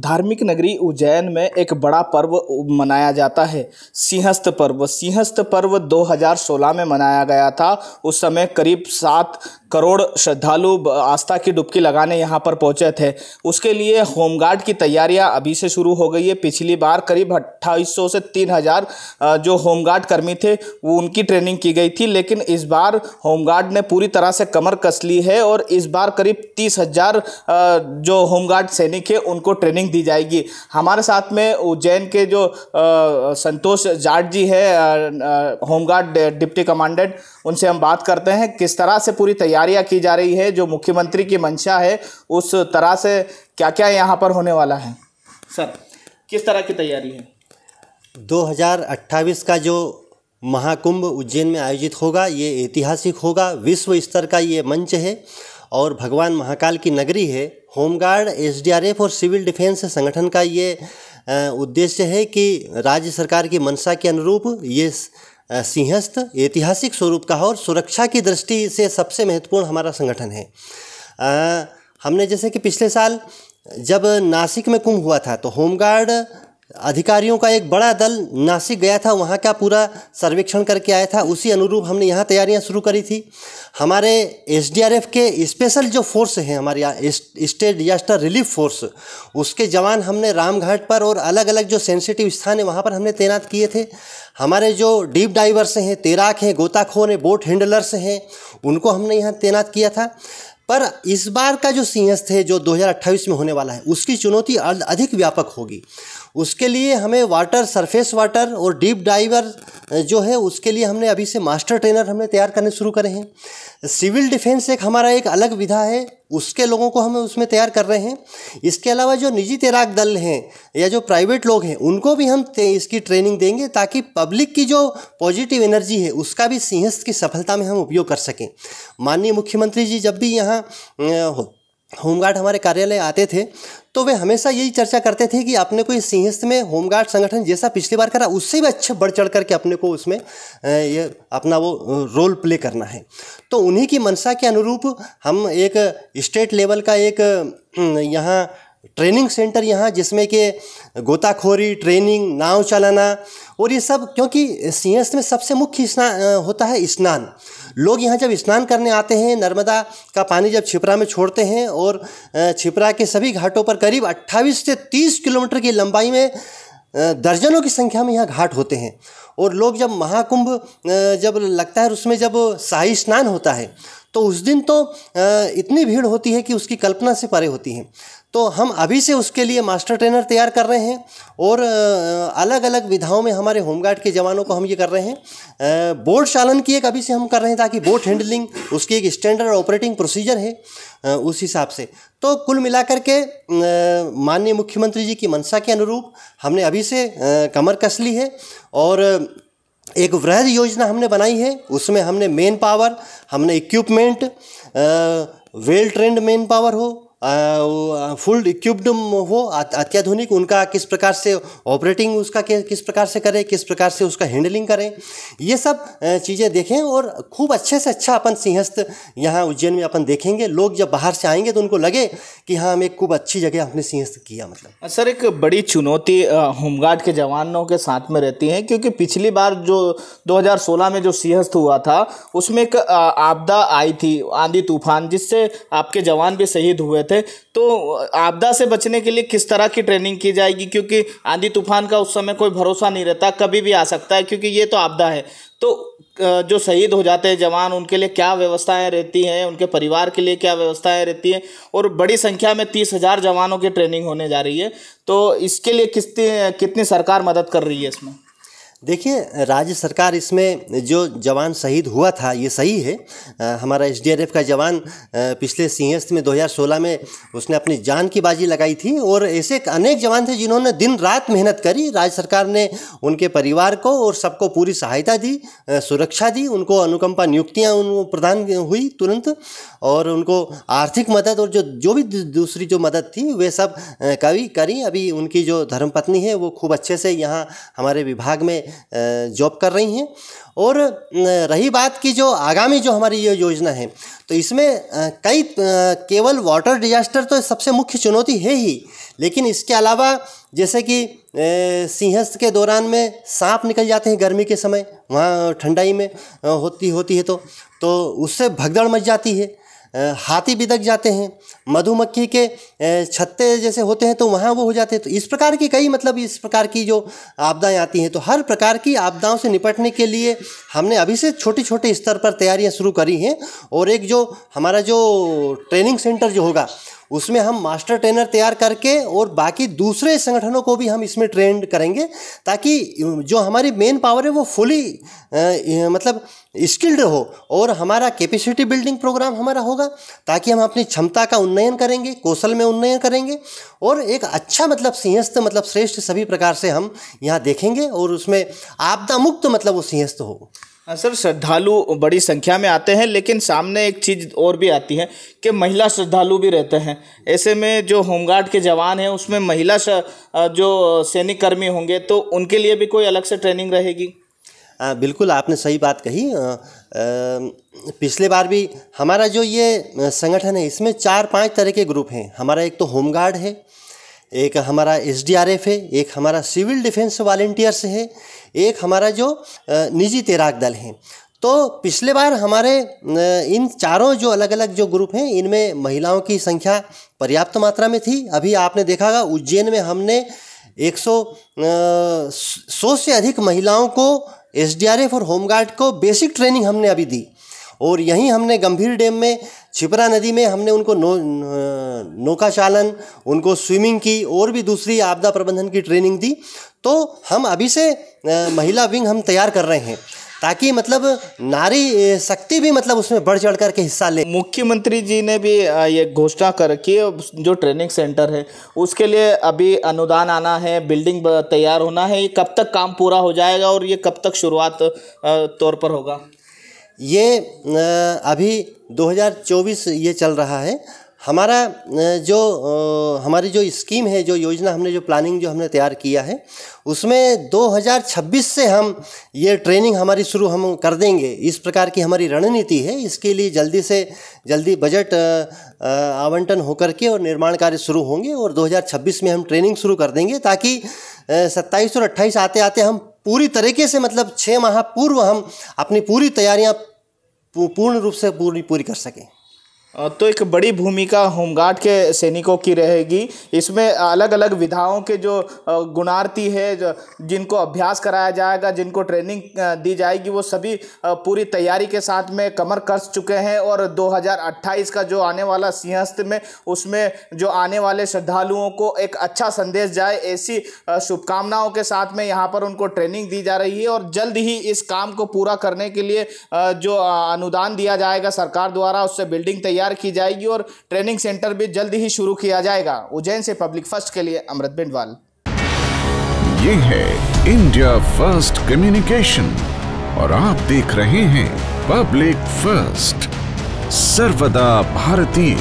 धार्मिक नगरी उज्जैन में एक बड़ा पर्व मनाया जाता है, सिंहस्थ पर्व। सिंहस्थ पर्व 2016 में मनाया गया था। उस समय करीब 7 करोड़ श्रद्धालु आस्था की डुबकी लगाने यहाँ पर पहुँचे थे। उसके लिए होमगार्ड की तैयारियाँ अभी से शुरू हो गई है। पिछली बार करीब 2800 से 3000 जो होमगार्ड कर्मी थे वो उनकी ट्रेनिंग की गई थी, लेकिन इस बार होमगार्ड ने पूरी तरह से कमर कस ली है और इस बार करीब 30,000 जो होमगार्ड सैनिक है उनको ट्रेनिंग दी जाएगी। हमारे साथ में उज्जैन के जो संतोष जाट जी है, होमगार्ड डिप्टी कमांडेंट, उनसे हम बात करते हैं किस तरह से पूरी तैयारियां की जा रही है। जो मुख्यमंत्री की मंशा है उस तरह से क्या क्या यहाँ पर होने वाला है। सर, किस तरह की तैयारी है? 2028 का जो महाकुंभ उज्जैन में आयोजित होगा ये ऐतिहासिक होगा। विश्व स्तर का ये मंच है और भगवान महाकाल की नगरी है। होमगार्ड, एसडीआरएफ और सिविल डिफेंस संगठन का ये उद्देश्य है कि राज्य सरकार की मंशा के अनुरूप ये सिंहस्थ ऐतिहासिक स्वरूप का हो और सुरक्षा की दृष्टि से सबसे महत्वपूर्ण हमारा संगठन है। हमने जैसे कि पिछले साल जब नासिक में कुंभ हुआ था तो होमगार्ड अधिकारियों का एक बड़ा दल नासिक गया था, वहाँ का पूरा सर्वेक्षण करके आया था। उसी अनुरूप हमने यहाँ तैयारियाँ शुरू करी थी। हमारे एसडीआरएफ के स्पेशल जो फोर्स हैं, हमारे यहाँ स्टेट डिजास्टर रिलीफ फोर्स, उसके जवान हमने रामघाट पर और अलग अलग जो सेंसिटिव स्थान है वहाँ पर हमने तैनात किए थे। हमारे जो डीप डाइवर्स हैं, तैराक हैं, गोताखोर हैं, बोट हैंडलर्स हैं, उनको हमने यहाँ तैनात किया था। पर इस बार का जो सिंहस्थ है जो 2028 में होने वाला है उसकी चुनौती अधिक व्यापक होगी। उसके लिए हमें वाटर, सरफेस वाटर और डीप डाइवर जो है उसके लिए हमने अभी से मास्टर ट्रेनर हमने तैयार करने शुरू करे हैं। सिविल डिफेंस एक हमारा एक अलग विधा है, उसके लोगों को हम उसमें तैयार कर रहे हैं। इसके अलावा जो निजी तैराक दल हैं या जो प्राइवेट लोग हैं उनको भी हम इसकी ट्रेनिंग देंगे ताकि पब्लिक की जो पॉजिटिव एनर्जी है उसका भी सिंहस्थ की सफलता में हम उपयोग कर सकें। माननीय मुख्यमंत्री जी जब भी यहाँ होमगार्ड हमारे कार्यालय आते थे तो वे हमेशा यही चर्चा करते थे कि अपने को इस सिंहस्थ में होमगार्ड संगठन जैसा पिछली बार करा उससे भी अच्छे बढ़ चढ़ करके अपने को उसमें ये अपना वो रोल प्ले करना है। तो उन्हीं की मंशा के अनुरूप हम एक स्टेट लेवल का एक यहाँ ट्रेनिंग सेंटर यहाँ जिसमें कि गोताखोरी ट्रेनिंग, नाव चलाना और ये सब, क्योंकि सिंहस्थ में सबसे मुख्य होता है स्नान। लोग यहाँ जब स्नान करने आते हैं, नर्मदा का पानी जब छिपरा में छोड़ते हैं और छिपरा के सभी घाटों पर करीब 28 से 30 किलोमीटर की लंबाई में दर्जनों की संख्या में यहाँ घाट होते हैं। और लोग जब महाकुंभ जब लगता है उसमें जब शाही स्नान होता है तो उस दिन तो इतनी भीड़ होती है कि उसकी कल्पना से परे होती है। तो हम अभी से उसके लिए मास्टर ट्रेनर तैयार कर रहे हैं और अलग अलग विधाओं में हमारे होमगार्ड के जवानों को हम ये कर रहे हैं। बोट चालन की एक अभी से हम कर रहे हैं ताकि बोट हैंडलिंग उसकी एक स्टैंडर्ड ऑपरेटिंग प्रोसीजर है उस हिसाब से। तो कुल मिलाकर के माननीय मुख्यमंत्री जी की मंशा के अनुरूप हमने अभी से कमर कस ली है और एक वृहद योजना हमने बनाई है। उसमें हमने मेन पावर, हमने equipment, well trained main power हो, फुल इक्विप्ड हो, अत्याधुनिक, उनका किस प्रकार से ऑपरेटिंग उसका किस प्रकार से करें, किस प्रकार से उसका हैंडलिंग करें, ये सब चीज़ें देखें और खूब अच्छे से अच्छा अपन सिंहस्थ यहाँ उज्जैन में अपन देखेंगे। लोग जब बाहर से आएंगे तो उनको लगे कि हाँ, हम एक खूब अच्छी जगह अपने सिंहस्थ किया। मतलब सर, एक बड़ी चुनौती होमगार्ड के जवानों के साथ में रहती है, क्योंकि पिछली बार जो 2016 में जो सिंहस्थ हुआ था उसमें एक आपदा आई थी, आंधी तूफान, जिससे आपके जवान भी शहीद हुए थे। तो आपदा से बचने के लिए किस तरह की ट्रेनिंग की जाएगी, क्योंकि आंधी तूफान का उस समय कोई भरोसा नहीं रहता, कभी भी आ सकता है, क्योंकि ये तो आपदा है। तो जो शहीद हो जाते हैं जवान उनके लिए क्या व्यवस्थाएं रहती हैं, उनके परिवार के लिए क्या व्यवस्थाएं रहती हैं, और बड़ी संख्या में 30,000 जवानों की ट्रेनिंग होने जा रही है, तो इसके लिए कितनी सरकार मदद कर रही है इसमें? देखिए, राज्य सरकार इसमें जो जवान शहीद हुआ था ये सही है। हमारा एसडीआरएफ का जवान पिछले सिंहस्थ में 2016 में उसने अपनी जान की बाजी लगाई थी और ऐसे अनेक जवान थे जिन्होंने दिन रात मेहनत करी। राज्य सरकार ने उनके परिवार को और सबको पूरी सहायता दी, सुरक्षा दी, उनको अनुकंपा नियुक्तियाँ उनको प्रदान हुई तुरंत, और उनको आर्थिक मदद और जो भी दूसरी जो मदद थी वे सब करी। अभी उनकी जो धर्मपत्नी है वो खूब अच्छे से यहाँ हमारे विभाग में जॉब कर रही हैं। और रही बात की जो आगामी जो हमारी ये योजना है, तो इसमें केवल वाटर डिजास्टर तो सबसे मुख्य चुनौती है ही, लेकिन इसके अलावा जैसे कि सिंहस्थ के दौरान में सांप निकल जाते हैं गर्मी के समय, वहाँ ठंडाई में होती है तो उससे भगदड़ मच जाती है। हाथी बिदक जाते हैं, मधुमक्खी के छत्ते जैसे होते हैं तो वहाँ वो हो जाते हैं। तो इस प्रकार की कई मतलब इस प्रकार की जो आपदाएं आती हैं, तो हर प्रकार की आपदाओं से निपटने के लिए हमने अभी से छोटे छोटे स्तर पर तैयारियां शुरू करी हैं। और एक जो हमारा जो ट्रेनिंग सेंटर जो होगा उसमें हम मास्टर ट्रेनर तैयार करके और बाकी दूसरे संगठनों को भी हम इसमें ट्रेंड करेंगे, ताकि जो हमारी मेन पावर है वो फुली मतलब स्किल्ड हो। और हमारा कैपेसिटी बिल्डिंग प्रोग्राम हमारा होगा, ताकि हम अपनी क्षमता का उन्नयन करेंगे, कौशल में उन्नयन करेंगे और एक अच्छा मतलब सिंहस्थ मतलब श्रेष्ठ सभी प्रकार से हम यहाँ देखेंगे और उसमें आपदा मुक्त मतलब वो सिंहस्थ हो। सर, श्रद्धालु बड़ी संख्या में आते हैं, लेकिन सामने एक चीज़ और भी आती है कि महिला श्रद्धालु भी रहते हैं। ऐसे में जो होमगार्ड के जवान हैं उसमें महिला जो सैनिक कर्मी होंगे तो उनके लिए भी कोई अलग से ट्रेनिंग रहेगी? बिल्कुल, आपने सही बात कही। पिछले बार भी हमारा जो ये संगठन है इसमें 4-5 तरह के ग्रुप हैं। हमारा एक तो होमगार्ड है, एक हमारा SDRF है, एक हमारा सिविल डिफेंस वॉलंटियर्स है, एक हमारा जो निजी तैराक दल है। तो पिछले बार हमारे इन चारों जो अलग अलग जो ग्रुप हैं इनमें महिलाओं की संख्या पर्याप्त मात्रा में थी। अभी आपने देखा होगा उज्जैन में हमने 100 से अधिक महिलाओं को SDRF और होमगार्ड को बेसिक ट्रेनिंग हमने अभी दी। और यहीं हमने गंभीर डैम में छिपरा नदी में हमने उनको नौका चालन, उनको स्विमिंग की और भी दूसरी आपदा प्रबंधन की ट्रेनिंग दी। तो हम अभी से महिला विंग हम तैयार कर रहे हैं, ताकि मतलब नारी शक्ति भी मतलब उसमें बढ़ चढ़ कर के हिस्सा ले। मुख्यमंत्री जी ने भी ये घोषणा कर रखी है, जो ट्रेनिंग सेंटर है उसके लिए अभी अनुदान आना है, बिल्डिंग तैयार होना है। ये कब तक काम पूरा हो जाएगा और ये कब तक शुरुआत तौर पर होगा? ये अभी 2024 ये चल रहा है। हमारा हमारी जो स्कीम है, जो योजना हमने जो प्लानिंग जो हमने तैयार किया है उसमें 2026 से हम ये ट्रेनिंग हमारी शुरू हम कर देंगे। इस प्रकार की हमारी रणनीति है। इसके लिए जल्दी से जल्दी बजट आवंटन होकर के और निर्माण कार्य शुरू होंगे और 2026 में हम ट्रेनिंग शुरू कर देंगे, ताकि 27 और 28 आते आते हम पूरी तरीके से मतलब 6 माह पूर्व हम अपनी पूरी तैयारियां पूर्ण रूप से पूरी कर सकें। तो एक बड़ी भूमिका होमगार्ड के सैनिकों की रहेगी। इसमें अलग अलग विधाओं के जो गुणार्थी है, जिनको अभ्यास कराया जाएगा, जिनको ट्रेनिंग दी जाएगी, वो सभी पूरी तैयारी के साथ में कमर कस चुके हैं। और 2028 का जो आने वाला सिंहस्थ में, उसमें जो आने वाले श्रद्धालुओं को एक अच्छा संदेश जाए, ऐसी शुभकामनाओं के साथ में यहाँ पर उनको ट्रेनिंग दी जा रही है। और जल्द ही इस काम को पूरा करने के लिए जो अनुदान दिया जाएगा सरकार द्वारा, उससे बिल्डिंग तैयार की जाएगी और ट्रेनिंग सेंटर भी जल्द ही शुरू किया जाएगा। उज्जैन से पब्लिक फर्स्ट के लिए अमृत बिंडवाल। ये है इंडिया फर्स्ट कम्युनिकेशन और आप देख रहे हैं पब्लिक फर्स्ट, सर्वदा भारतीय।